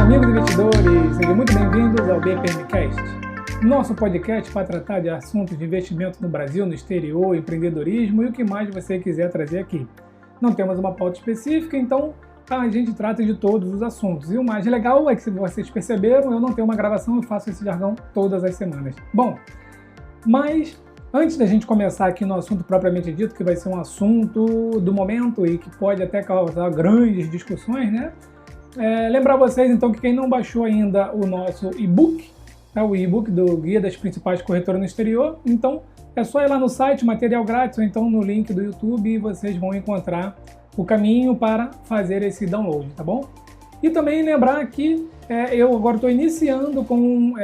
amigos investidores, sejam muito bem-vindos ao BPMcast, nosso podcast para tratar de assuntos de investimento no Brasil, no exterior, empreendedorismo e o que mais você quiser trazer aqui. Não temos uma pauta específica, então a gente trata de todos os assuntos. E o mais legal é que, se vocês perceberam, eu não tenho uma gravação, eu faço esse jargão todas as semanas. Bom, mas antes da gente começar aqui no assunto propriamente dito, que vai ser um assunto do momento e que pode até causar grandes discussões, né? Lembrar vocês, então, que quem não baixou ainda o nosso e-book, o e-book do Guia das Principais Corretoras no Exterior, então é só ir lá no site, material grátis, ou então no link do YouTube, e vocês vão encontrar o caminho para fazer esse download, tá bom? E também lembrar que eu agora estou iniciando com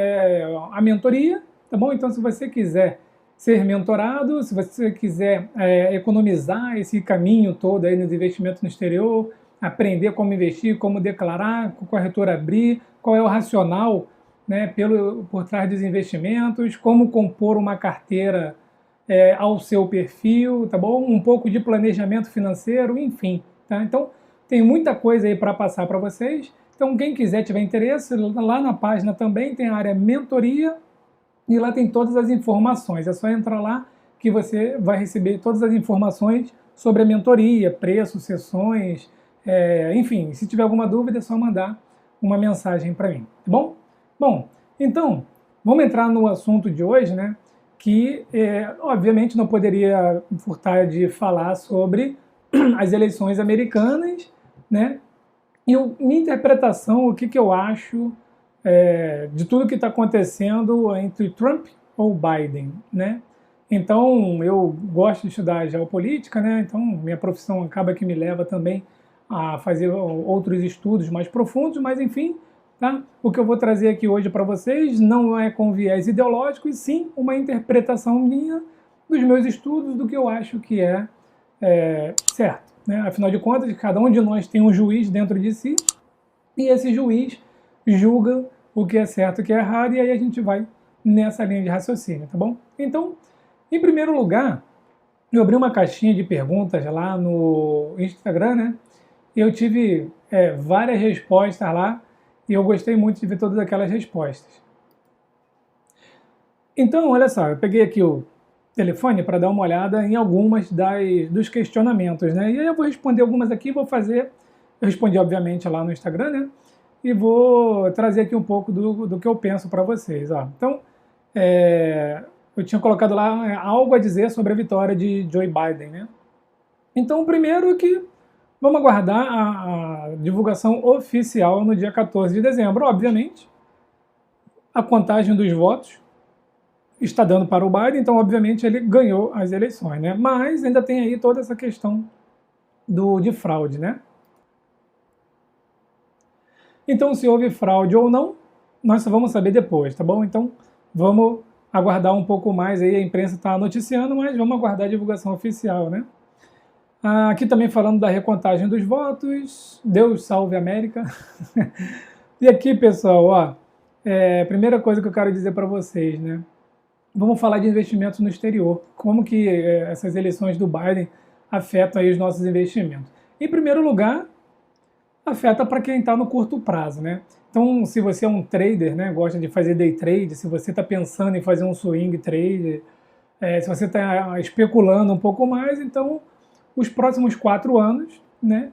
a mentoria, tá bom? Então, se você quiser ser mentorado, se você quiser economizar esse caminho todo aí nos investimentos no exterior, aprender como investir, como declarar, qual corretora abrir, qual é o racional, né, por trás dos investimentos, como compor uma carteira ao seu perfil, tá bom? Um pouco de planejamento financeiro, enfim, tá? Então, tem muita coisa aí para passar para vocês. Então, quem quiser, tiver interesse, lá na página também tem a área mentoria e lá tem todas as informações. É só entrar lá que você vai receber todas as informações sobre a mentoria, preços, sessões, enfim, se tiver alguma dúvida é só mandar uma mensagem para mim, tá bom? Bom, então, vamos entrar no assunto de hoje, né? Que, obviamente, não poderia furtar de falar sobre as eleições americanas, né? E minha interpretação, o que eu acho de tudo que está acontecendo entre Trump ou Biden, né? Então, eu gosto de estudar geopolítica, né? Então, minha profissão acaba que me leva também a fazer outros estudos mais profundos, mas enfim, tá? O que eu vou trazer aqui hoje para vocês não é com viés ideológico, e sim uma interpretação minha dos meus estudos, do que eu acho que é certo, né? Afinal de contas, cada um de nós tem um juiz dentro de si, e esse juiz julga o que é certo e o que é errado, e aí a gente vai nessa linha de raciocínio, tá bom? Então, em primeiro lugar, eu abri uma caixinha de perguntas lá no Instagram, né? Eu tive várias respostas lá e eu gostei muito de ver todas aquelas respostas. Então, olha só, eu peguei aqui o telefone para dar uma olhada em algumas dos questionamentos, né? E aí eu vou responder algumas aqui, eu respondi obviamente lá no Instagram, né? E vou trazer aqui um pouco do que eu penso para vocês, ó. Então, eu tinha colocado lá algo a dizer sobre a vitória de Joe Biden, né? Então, primeiro que vamos aguardar a divulgação oficial no dia 14 de dezembro. Obviamente, a contagem dos votos está dando para o Biden, então, obviamente, ele ganhou as eleições, né? Mas ainda tem aí toda essa questão de fraude, né? Então, se houve fraude ou não, nós só vamos saber depois, tá bom? Então, vamos aguardar um pouco mais aí. A imprensa está noticiando, mas vamos aguardar a divulgação oficial, né? Aqui também falando da recontagem dos votos, Deus salve a América. E aqui, pessoal, ó, primeira coisa que eu quero dizer para vocês, né? Vamos falar de investimentos no exterior. Como que essas eleições do Biden afetam aí os nossos investimentos? Em primeiro lugar, afeta para quem está no curto prazo, né? Então, se você é um trader, né, gosta de fazer day trade, se você está pensando em fazer um swing trade, se você está especulando um pouco mais, então os próximos 4 anos, né,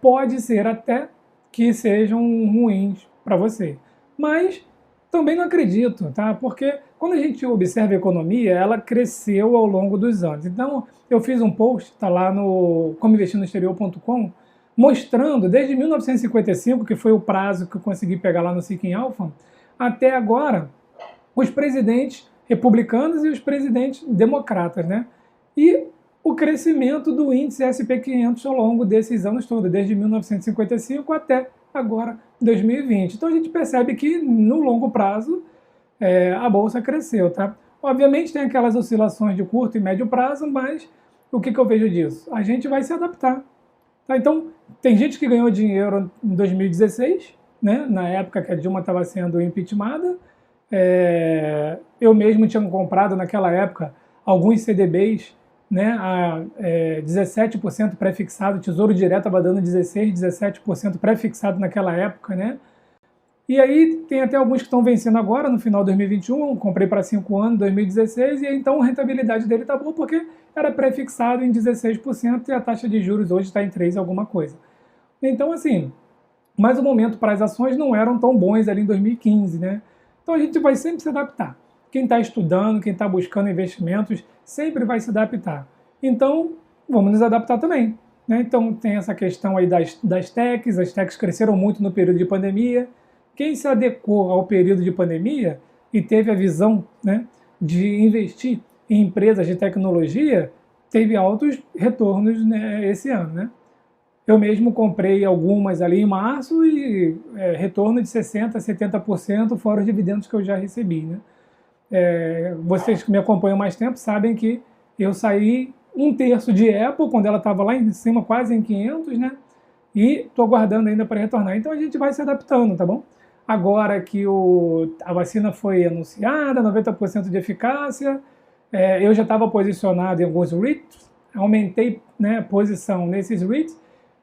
pode ser até que sejam ruins para você. Mas também não acredito, tá? Porque quando a gente observa a economia, ela cresceu ao longo dos anos. Então, eu fiz um post, tá lá no comoinvestirnoexterior.com, mostrando desde 1955, que foi o prazo que eu consegui pegar lá no Seeking Alpha, até agora, os presidentes republicanos e os presidentes democratas, né? E o crescimento do índice SP500 ao longo desses anos todos, desde 1955 até agora, 2020. Então a gente percebe que no longo prazo a bolsa cresceu, tá? Obviamente tem aquelas oscilações de curto e médio prazo, mas o que eu vejo disso? A gente vai se adaptar. Tá? Então, tem gente que ganhou dinheiro em 2016, né? Na época que a Dilma estava sendo impeachmentada. Eu mesmo tinha comprado naquela época alguns CDBs, né, a 17% pré-fixado, Tesouro Direto estava dando 16%, 17% pré-fixado naquela época, né? E aí tem até alguns que estão vencendo agora, no final de 2021, comprei para 5 anos, 2016, e então a rentabilidade dele está boa porque era pré-fixado em 16% e a taxa de juros hoje está em 3 alguma coisa. Então, assim, mas o momento para as ações não eram tão bons ali em 2015, né? Então a gente vai sempre se adaptar. Quem está estudando, quem está buscando investimentos, sempre vai se adaptar. Então, vamos nos adaptar também. Né? Então tem essa questão aí das techs, as techs cresceram muito no período de pandemia. Quem se adequou ao período de pandemia e teve a visão, né, de investir em empresas de tecnologia, teve altos retornos, né, esse ano. Né? Eu mesmo comprei algumas ali em março e retorno de 60%, 70% fora os dividendos que eu já recebi. Né? Vocês que me acompanham mais tempo sabem que eu saí 1/3 de Apple, quando ela estava lá em cima, quase em 500, né? E estou aguardando ainda para retornar. Então a gente vai se adaptando, tá bom? Agora que a vacina foi anunciada, 90% de eficácia, eu já estava posicionado em alguns REITs, aumentei, né, posição nesses REITs,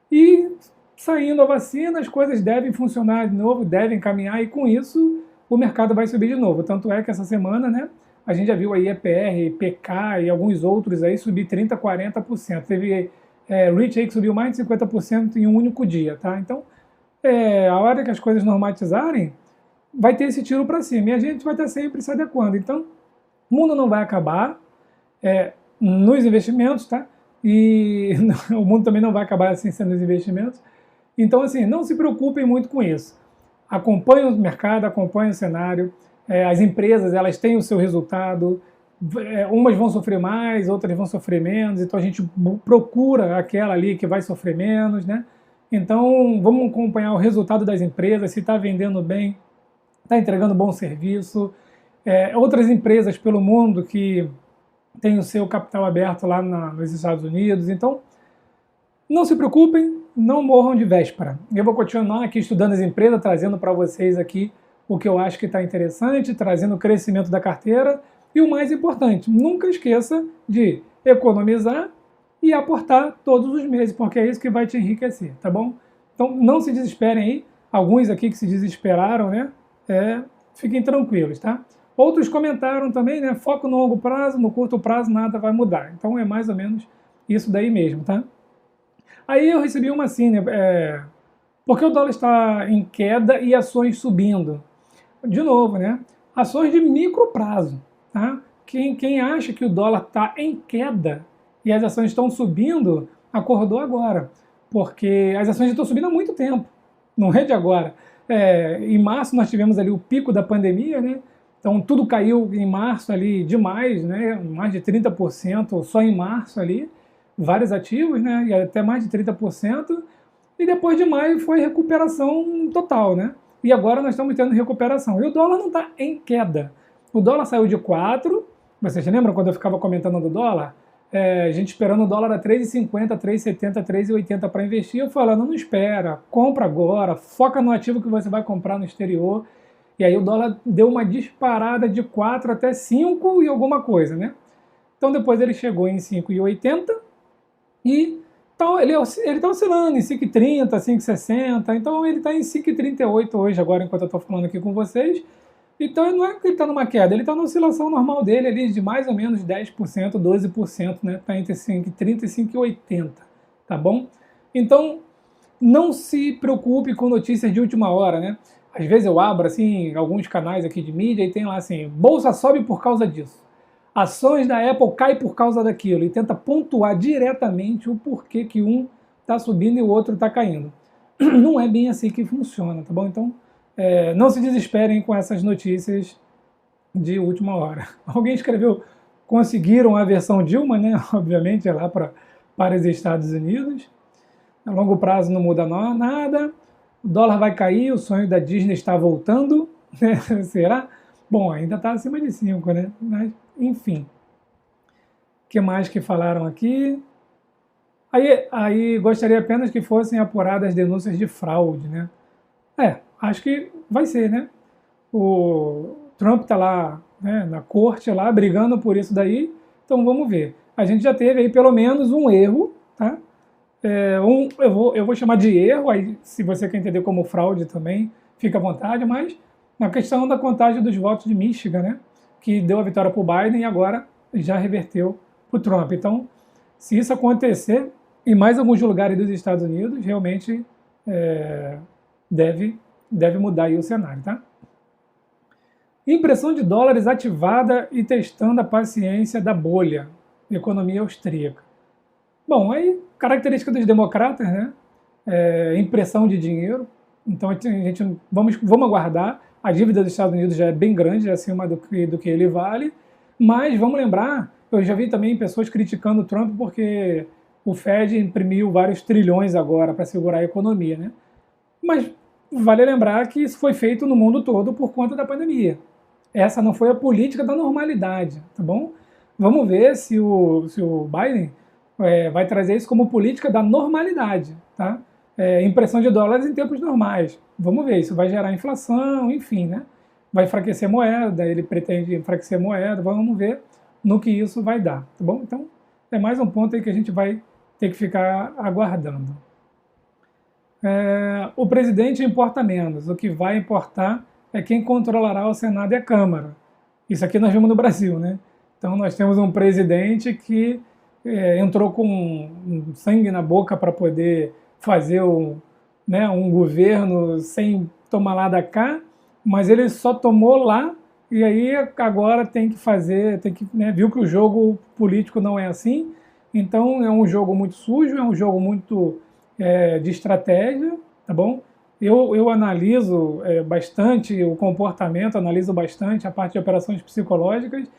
e saindo a vacina, as coisas devem funcionar de novo, devem caminhar, e com isso o mercado vai subir de novo. Tanto é que essa semana, né, a gente já viu aí EPR, PK e alguns outros aí subir 30%, 40%. Teve REIT aí que subiu mais de 50% em um único dia, tá? Então, a hora que as coisas normatizarem, vai ter esse tiro para cima e a gente vai estar sempre se adequando. Então, o mundo não vai acabar nos investimentos, tá? E o mundo também não vai acabar assim sendo nos investimentos. Então, assim, não se preocupem muito com isso. Acompanhem o mercado, acompanhem o cenário. As empresas, elas têm o seu resultado. Umas vão sofrer mais, outras vão sofrer menos. Então, a gente procura aquela ali que vai sofrer menos, né? Então, vamos acompanhar o resultado das empresas, se está vendendo bem, está entregando bom serviço. Outras empresas pelo mundo que têm o seu capital aberto lá nos Estados Unidos. Então, não se preocupem, não morram de véspera. Eu vou continuar aqui estudando as empresas, trazendo para vocês aqui o que eu acho que está interessante, trazendo o crescimento da carteira. E o mais importante, nunca esqueça de economizar e aportar todos os meses, porque é isso que vai te enriquecer, tá bom? Então não se desesperem aí, alguns aqui que se desesperaram, né? Fiquem tranquilos, tá? Outros comentaram também, né? Foco no longo prazo, no curto prazo nada vai mudar. Então é mais ou menos isso daí mesmo, tá? Aí eu recebi uma assim, né? Porque o dólar está em queda e ações subindo. De novo, né? Ações de micro prazo, tá? Quem acha que o dólar está em queda e as ações estão subindo, acordou agora. Porque as ações estão subindo há muito tempo, não é de agora. Em março nós tivemos ali o pico da pandemia, né? Então tudo caiu em março ali demais, né? Mais de 30% só em março ali, vários ativos, né? E até mais de 30%. E depois de maio foi recuperação total, né? E agora nós estamos tendo recuperação. E o dólar não está em queda. O dólar saiu de 4. Vocês lembram quando eu ficava comentando do dólar? A gente esperando o dólar a 3,50, 3,70, 3,80 para investir. Eu falando, não espera, compra agora, foca no ativo que você vai comprar no exterior. E aí o dólar deu uma disparada de 4 até 5 e alguma coisa, né? Então depois ele chegou em 5,80 e então, ele está oscilando em 5,30, 5,60, então ele está em 5,38 hoje, agora, enquanto eu estou falando aqui com vocês. Então não é que ele está numa queda, ele está na oscilação normal dele ali de mais ou menos 10%, 12%, né? Está entre 5,30 e 5,80, tá bom? Então, não se preocupe com notícias de última hora, né? Às vezes eu abro, assim, alguns canais aqui de mídia e tem lá assim, bolsa sobe por causa disso. Ações da Apple caem por causa daquilo e tenta pontuar diretamente o porquê que um está subindo e o outro está caindo. Não é bem assim que funciona, tá bom? Então, não se desesperem com essas notícias de última hora. Alguém escreveu, conseguiram a versão Dilma, né? Obviamente é lá para os Estados Unidos. A longo prazo não muda nada. O dólar vai cair, o sonho da Disney está voltando. Né? Será? Bom, ainda está acima de 5, né? Mas, enfim. O que mais que falaram aqui? Aí gostaria apenas que fossem apuradas denúncias de fraude, né? Acho que vai ser, né? O Trump está lá, né, na corte, lá, brigando por isso daí. Então vamos ver. A gente já teve aí pelo menos um erro, tá? Eu vou chamar de erro, aí se você quer entender como fraude também, fica à vontade, mas na questão da contagem dos votos de Michigan, né, que deu a vitória para o Biden e agora já reverteu para o Trump. Então, se isso acontecer em mais alguns lugares dos Estados Unidos, realmente deve mudar aí o cenário, tá? Impressão de dólares ativada e testando a paciência da bolha, economia austríaca. Bom, aí, característica dos democratas, né? Impressão de dinheiro. Então, vamos aguardar. A dívida dos Estados Unidos já é bem grande, é acima do que ele vale. Mas vamos lembrar, eu já vi também pessoas criticando o Trump porque o Fed imprimiu vários trilhões agora para segurar a economia, né? Mas vale lembrar que isso foi feito no mundo todo por conta da pandemia. Essa não foi a política da normalidade, tá bom? Vamos ver se o Biden vai trazer isso como política da normalidade, tá? Impressão de dólares em tempos normais. Vamos ver, isso vai gerar inflação, enfim, né? Vai enfraquecer moeda, ele pretende enfraquecer moeda, vamos ver no que isso vai dar, tá bom? Então, é mais um ponto aí que a gente vai ter que ficar aguardando. O presidente importa menos, o que vai importar é quem controlará o Senado e a Câmara. Isso aqui nós vimos no Brasil, né? Então nós temos um presidente que entrou com sangue na boca para poder fazer um governo sem tomar lá da cá, mas ele só tomou lá e aí agora tem que fazer, viu que o jogo político não é assim, então é um jogo muito sujo, é um jogo muito de estratégia, tá bom? Eu analiso bastante o comportamento, analiso bastante a parte de operações psicológicas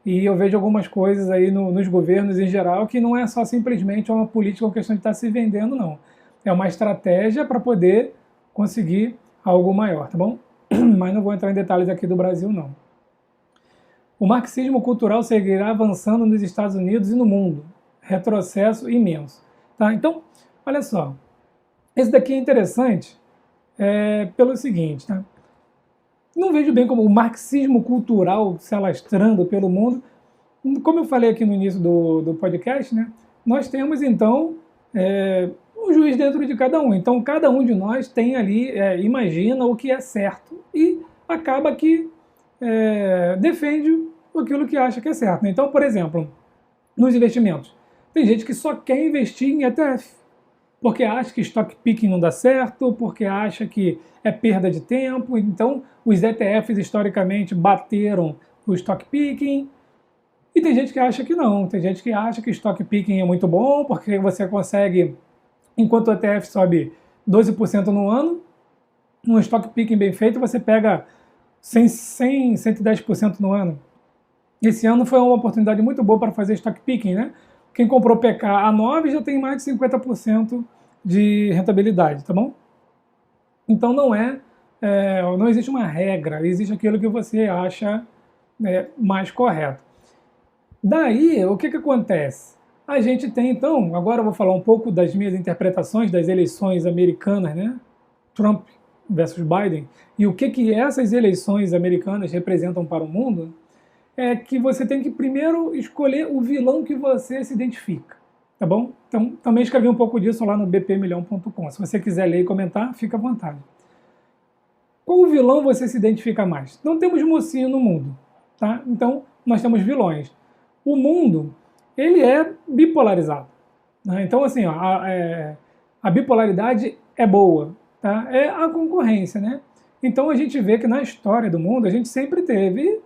e eu vejo algumas coisas aí nos governos em geral que não é só simplesmente uma política ou questão de estar se vendendo, não. É uma estratégia para poder conseguir algo maior, tá bom? Mas não vou entrar em detalhes aqui do Brasil, não. O marxismo cultural seguirá avançando nos Estados Unidos e no mundo. Retrocesso imenso. Tá? Então, olha só. Esse daqui é interessante pelo seguinte, tá? Não vejo bem como o marxismo cultural se alastrando pelo mundo. Como eu falei aqui no início do podcast, né? Nós temos, então, um juiz dentro de cada um. Então, cada um de nós tem ali, imagina o que é certo e acaba que defende aquilo que acha que é certo. Então, por exemplo, nos investimentos, tem gente que só quer investir em ETF, porque acha que stock picking não dá certo, porque acha que é perda de tempo. Então, os ETFs historicamente bateram o stock picking. E tem gente que acha que não. Tem gente que acha que stock picking é muito bom, porque você consegue, enquanto o ETF sobe 12% no ano, um stock picking bem feito, você pega 110% no ano. Esse ano foi uma oportunidade muito boa para fazer stock picking, né? Quem comprou PK a 9 já tem mais de 50% de rentabilidade, tá bom? Então não existe uma regra, existe aquilo que você acha mais correto. Daí, o que acontece? A gente tem, então, agora eu vou falar um pouco das minhas interpretações das eleições americanas, né? Trump versus Biden, e o que essas eleições americanas representam para o mundo, é que você tem que primeiro escolher o vilão que você se identifica, tá bom? Então, também escrevi um pouco disso lá no bpmilhão.com. Se você quiser ler e comentar, fica à vontade. Qual vilão você se identifica mais? Não temos mocinho no mundo, tá? Então, nós temos vilões. O mundo, ele é bipolarizado, né? Então, assim, ó, a bipolaridade é boa, tá? É a concorrência, né? Então, a gente vê que na história do mundo, a gente sempre teve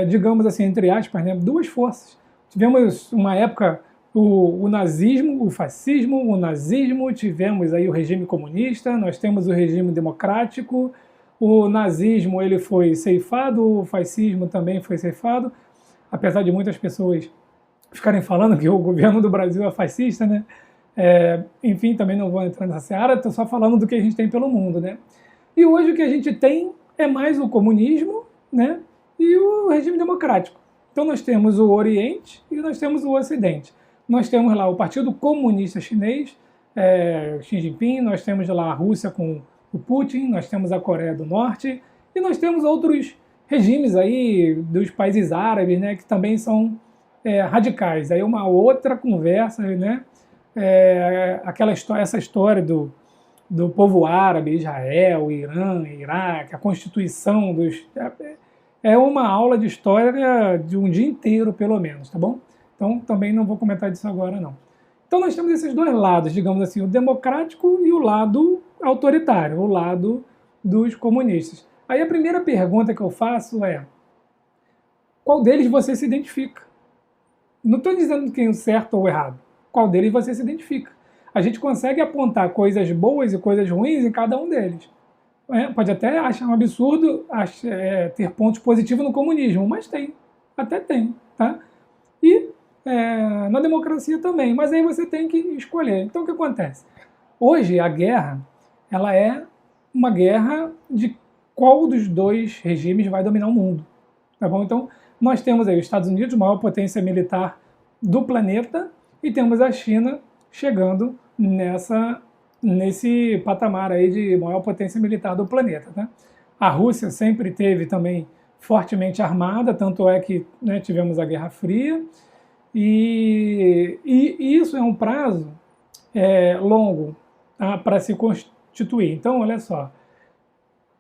digamos assim, entre aspas, né, duas forças. Tivemos uma época o nazismo, o fascismo, o nazismo, tivemos aí o regime comunista, nós temos o regime democrático, o nazismo ele foi ceifado, o fascismo também foi ceifado, apesar de muitas pessoas ficarem falando que o governo do Brasil é fascista, né? Enfim, também não vou entrar nessa seara, estou só falando do que a gente tem pelo mundo, né? E hoje o que a gente tem é mais o comunismo, né? E o regime democrático. Então nós temos o Oriente e nós temos o Ocidente. Nós temos lá o Partido Comunista Chinês, Xi Jinping, nós temos lá a Rússia com o Putin, nós temos a Coreia do Norte e nós temos outros regimes aí dos países árabes, né, que também são radicais. Aí uma outra conversa, né? essa história do povo árabe, Israel, Irã, Iraque, a constituição dos... É uma aula de história de um dia inteiro, pelo menos, tá bom? Então, também não vou comentar disso agora, não. Então, nós temos esses dois lados, digamos assim, o democrático e o lado autoritário, o lado dos comunistas. Aí a primeira pergunta que eu faço é: qual deles você se identifica? Não estou dizendo quem é o certo ou o errado. Qual deles você se identifica? A gente consegue apontar coisas boas e coisas ruins em cada um deles. Pode até achar um absurdo ter pontos positivos no comunismo, mas tem. Até tem. Tá? E na democracia também. Mas aí você tem que escolher. Então o que acontece? Hoje a guerra ela é uma guerra de qual dos dois regimes vai dominar o mundo. Tá bom? Então nós temos aí os Estados Unidos, maior potência militar do planeta, e temos a China chegando nesse patamar aí de maior potência militar do planeta. Tá? A Rússia sempre teve também fortemente armada, tanto é que tivemos a Guerra Fria, e isso é um prazo longo, tá, para se constituir. Então, olha só,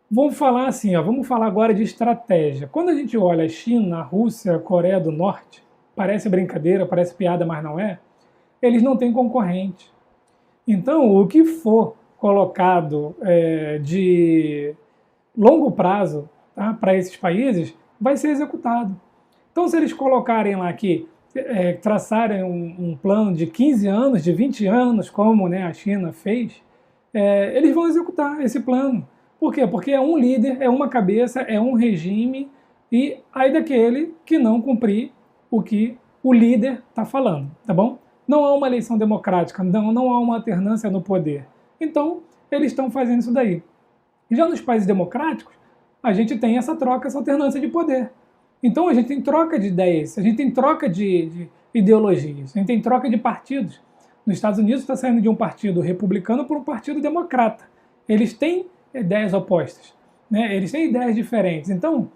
vamos falar assim, vamos falar agora de estratégia. Quando a gente olha a China, a Rússia, a Coreia do Norte, parece brincadeira, parece piada, mas não é, eles não têm concorrente. Então, o que for colocado de longo prazo, tá, para esses países, vai ser executado. Então, se eles colocarem lá que traçarem um plano de 15 anos, de 20 anos, como a China fez, eles vão executar esse plano. Por quê? Porque é um líder, é uma cabeça, é um regime, e aí daquele que não cumprir o que o líder está falando, tá bom? Não há uma eleição democrática, não há uma alternância no poder. Então, eles estão fazendo isso daí. Já nos países democráticos, a gente tem essa troca, essa alternância de poder. Então, a gente tem troca de ideias, a gente tem troca de ideologias, a gente tem troca de partidos. Nos Estados Unidos está saindo de um partido republicano para um partido democrata. Eles têm ideias opostas, eles têm ideias diferentes. Então,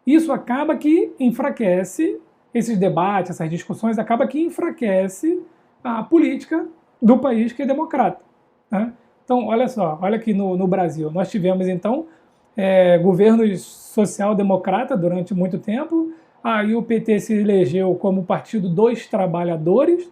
isso acaba que enfraquece esses debates, essas discussões, acaba que enfraquece a política do país que é democrata. Tá? Então, olha só, olha aqui no Brasil, nós tivemos então governos social-democrata durante muito tempo, aí o PT se elegeu como partido dos trabalhadores,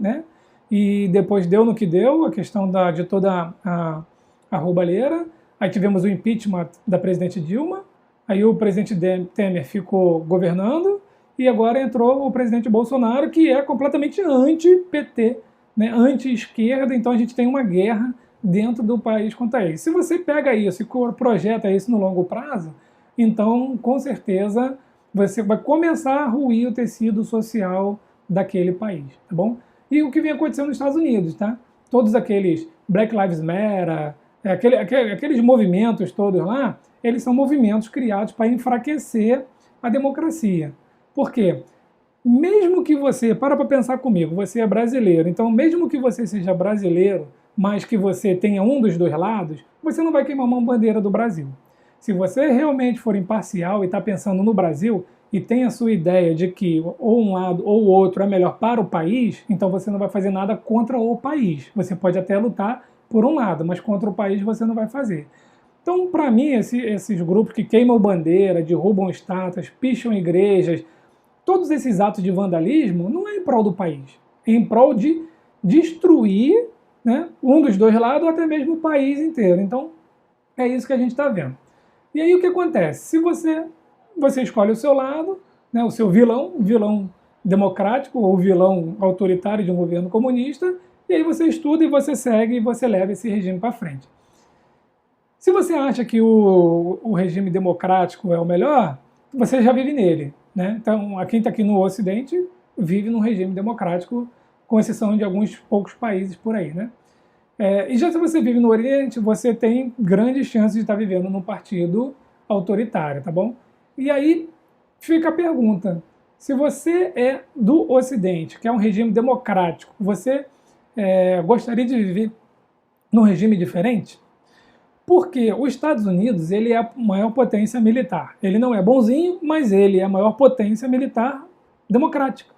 e depois deu no que deu, a questão de toda a roubalheira. Aí tivemos o impeachment da presidente Dilma, aí o presidente Temer ficou governando, e agora entrou o presidente Bolsonaro, que é completamente anti-PT, anti-esquerda. Então a gente tem uma guerra dentro do país quanto a isso. Se você pega isso e projeta isso no longo prazo, então com certeza você vai começar a ruir o tecido social daquele país, tá bom? E o que vem acontecendo nos Estados Unidos, tá? Todos aqueles Black Lives Matter, aqueles movimentos todos lá, eles são movimentos criados para enfraquecer a democracia. Por quê? Mesmo que você, para pensar comigo, você é brasileiro, então mesmo que você seja brasileiro, mas que você tenha um dos dois lados, você não vai queimar uma bandeira do Brasil. Se você realmente for imparcial e está pensando no Brasil e tem a sua ideia de que ou um lado ou o outro é melhor para o país, então você não vai fazer nada contra o país. Você pode até lutar por um lado, mas contra o país você não vai fazer. Então, para mim, esses grupos que queimam bandeira, derrubam estátuas, picham igrejas, todos esses atos de vandalismo não é em prol do país, é em prol de destruir um dos dois lados ou até mesmo o país inteiro. Então, é isso que a gente está vendo. E aí o que acontece? Se você escolhe o seu lado, o seu vilão democrático ou vilão autoritário de um governo comunista, e aí você estuda e você segue e você leva esse regime para frente. Se você acha que o regime democrático é o melhor, você já vive nele. Então, quem está aqui no Ocidente vive num regime democrático, com exceção de alguns poucos países por aí. E já se você vive no Oriente, você tem grandes chances de estar vivendo num partido autoritário, tá bom? E aí fica a pergunta, se você é do Ocidente, que é um regime democrático, você gostaria de viver num regime diferente? Porque os Estados Unidos ele é a maior potência militar. Ele não é bonzinho, mas ele é a maior potência militar democrática.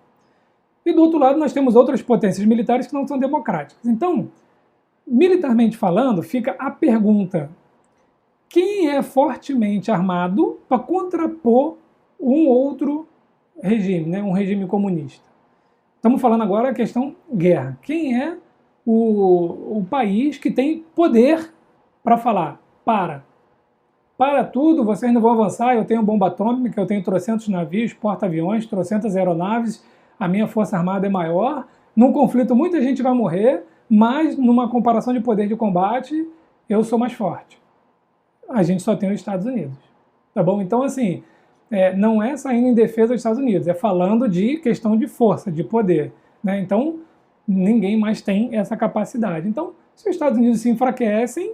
E do outro lado nós temos outras potências militares que não são democráticas. Então, militarmente falando, fica a pergunta: quem é fortemente armado para contrapor um outro regime, né, um regime comunista? Estamos falando agora a questão guerra. Quem é o país que tem poder para falar: para tudo, vocês não vão avançar, eu tenho bomba atômica, eu tenho trocentos navios, porta-aviões, trocentas aeronaves, a minha força armada é maior, num conflito muita gente vai morrer, mas numa comparação de poder de combate, eu sou mais forte. A gente só tem os Estados Unidos, tá bom? Então, assim, não é saindo em defesa dos Estados Unidos, é falando de questão de força, de poder, né? Então, ninguém mais tem essa capacidade. Então, se os Estados Unidos se enfraquecem,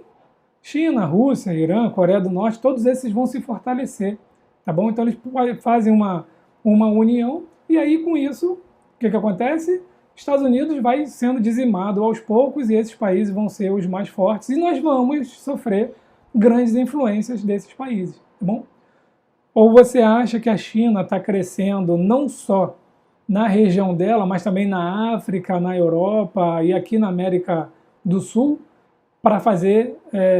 China, Rússia, Irã, Coreia do Norte, todos esses vão se fortalecer, tá bom? Então eles fazem uma união e aí com isso, o que acontece? Estados Unidos vai sendo dizimado aos poucos e esses países vão ser os mais fortes e nós vamos sofrer grandes influências desses países, tá bom? Ou você acha que a China está crescendo não só na região dela, mas também na África, na Europa e aqui na América do Sul, para fazer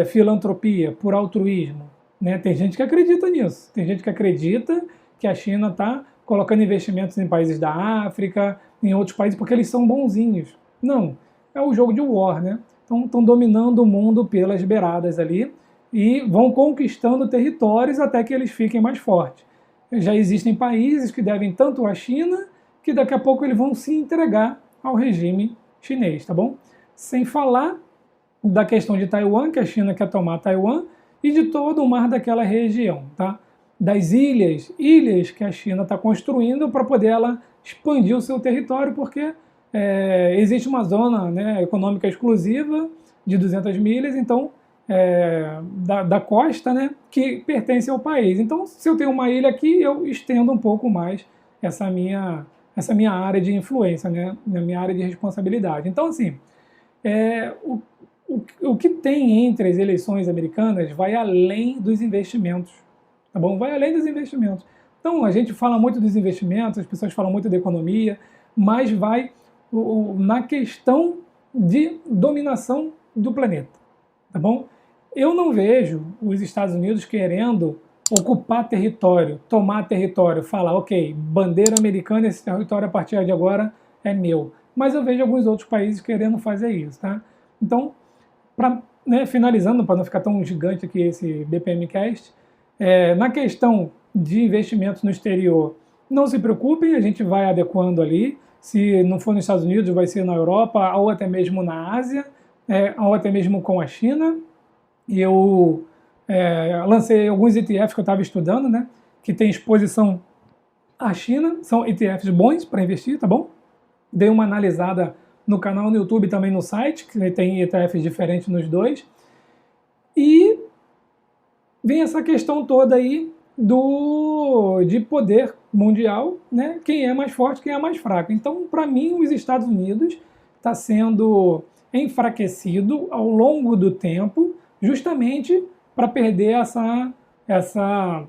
filantropia, por altruísmo, né? Tem gente que acredita nisso, tem gente que acredita que a China está colocando investimentos em países da África, em outros países, porque eles são bonzinhos. Não, é o jogo de war, né? Então estão dominando o mundo pelas beiradas ali e vão conquistando territórios até que eles fiquem mais fortes. Já existem países que devem tanto à China que daqui a pouco eles vão se entregar ao regime chinês, tá bom? Sem falar da questão de Taiwan, que a China quer tomar Taiwan, e de todo o mar daquela região, tá? Das ilhas que a China está construindo para poder ela expandir o seu território, porque existe uma zona, né, econômica exclusiva de 200 milhas, então, da costa, né, que pertence ao país. Então, se eu tenho uma ilha aqui, eu estendo um pouco mais essa minha área de influência, né, minha área de responsabilidade. Então, assim, o que tem entre as eleições americanas vai além dos investimentos, tá bom? Vai além dos investimentos. Então, a gente fala muito dos investimentos, as pessoas falam muito da economia, mas vai na questão de dominação do planeta, tá bom? Eu não vejo os Estados Unidos querendo ocupar território, tomar território, falar, ok, bandeira americana, esse território a partir de agora é meu. Mas eu vejo alguns outros países querendo fazer isso, tá? Então, finalizando, para não ficar tão gigante aqui esse BPMcast, na questão de investimentos no exterior, não se preocupem, a gente vai adequando ali. Se não for nos Estados Unidos, vai ser na Europa, ou até mesmo na Ásia, ou até mesmo com a China. E eu lancei alguns ETFs que eu estava estudando, né, que tem exposição à China, são ETFs bons para investir, tá bom? Dei uma analisada no canal no YouTube e também no site, que tem ETFs diferentes nos dois. E vem essa questão toda aí de poder mundial, né? Quem é mais forte, quem é mais fraco. Então, para mim, os Estados Unidos está sendo enfraquecido ao longo do tempo, justamente para perder essa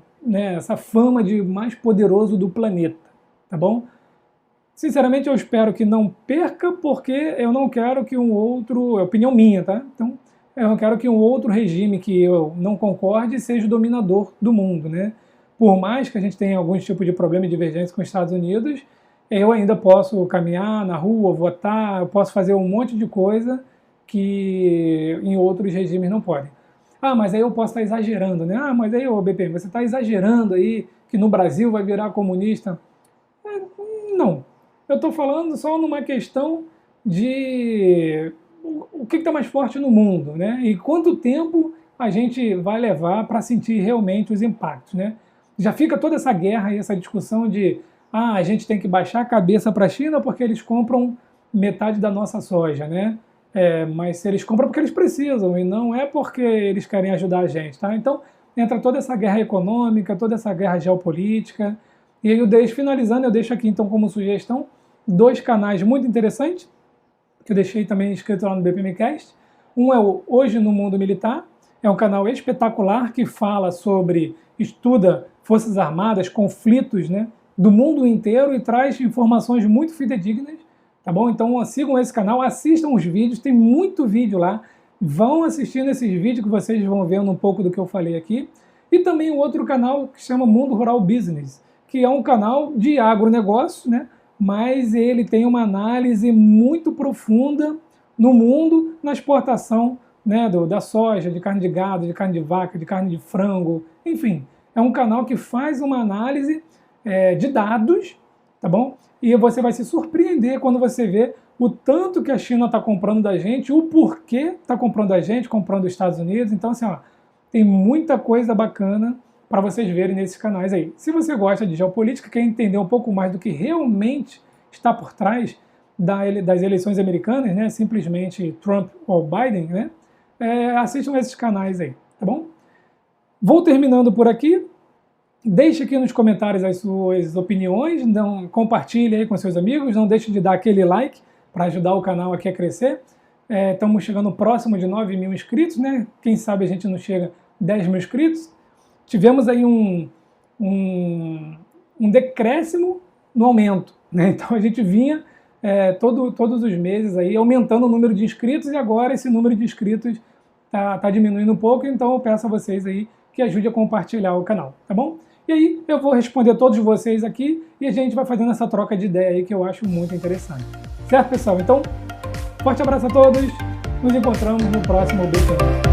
fama de mais poderoso do planeta, tá bom? Sinceramente, eu espero que não perca, porque eu não quero que um outro... É opinião minha, tá? Então, eu não quero que um outro regime que eu não concorde seja o dominador do mundo, né? Por mais que a gente tenha algum tipo de problema e divergência com os Estados Unidos, eu ainda posso caminhar na rua, votar, eu posso fazer um monte de coisa que em outros regimes não podem. Ah, mas aí eu posso estar exagerando, né? Ah, mas aí, ô BP, você está exagerando aí que no Brasil vai virar comunista. Não. Eu estou falando só numa questão de o que está mais forte no mundo, né? E quanto tempo a gente vai levar para sentir realmente os impactos, né? Já fica toda essa guerra e essa discussão de a gente tem que baixar a cabeça para a China porque eles compram metade da nossa soja, né? Mas se eles compram porque eles precisam e não é porque eles querem ajudar a gente, tá? Então entra toda essa guerra econômica, toda essa guerra geopolítica. E aí finalizando, eu deixo aqui então como sugestão 2 canais muito interessantes, que eu deixei também escrito lá no BPMcast. Um é o Hoje no Mundo Militar, é um canal espetacular que fala sobre, estuda Forças Armadas, conflitos, né, do mundo inteiro e traz informações muito fidedignas, tá bom? Então sigam esse canal, assistam os vídeos, tem muito vídeo lá, vão assistindo esses vídeos que vocês vão vendo um pouco do que eu falei aqui. E também um outro canal que chama Mundo Rural Business, que é um canal de agronegócio, né? Mas ele tem uma análise muito profunda no mundo, na exportação, né, da soja, de carne de gado, de carne de vaca, de carne de frango, enfim. É um canal que faz uma análise de dados, tá bom? E você vai se surpreender quando você vê o tanto que a China está comprando da gente, o porquê está comprando da gente, comprando dos Estados Unidos. Então, assim, ó, tem muita coisa bacana para vocês verem nesses canais aí. Se você gosta de geopolítica, quer entender um pouco mais do que realmente está por trás das eleições americanas, né, simplesmente Trump ou Biden, né, assistam esses canais aí, tá bom? Vou terminando por aqui. Deixe aqui nos comentários as suas opiniões, compartilhe aí com seus amigos, não deixe de dar aquele like para ajudar o canal aqui a crescer. Estamos chegando próximo de 9 mil inscritos, né? Quem sabe a gente não chega a 10 mil inscritos. Tivemos aí um decréscimo no aumento, né? Então a gente vinha todos os meses aí aumentando o número de inscritos e agora esse número de inscritos tá diminuindo um pouco, então eu peço a vocês aí que ajude a compartilhar o canal, tá bom? E aí eu vou responder todos vocês aqui e a gente vai fazendo essa troca de ideia aí que eu acho muito interessante. Certo, pessoal? Então, forte abraço a todos, nos encontramos no próximo BTN.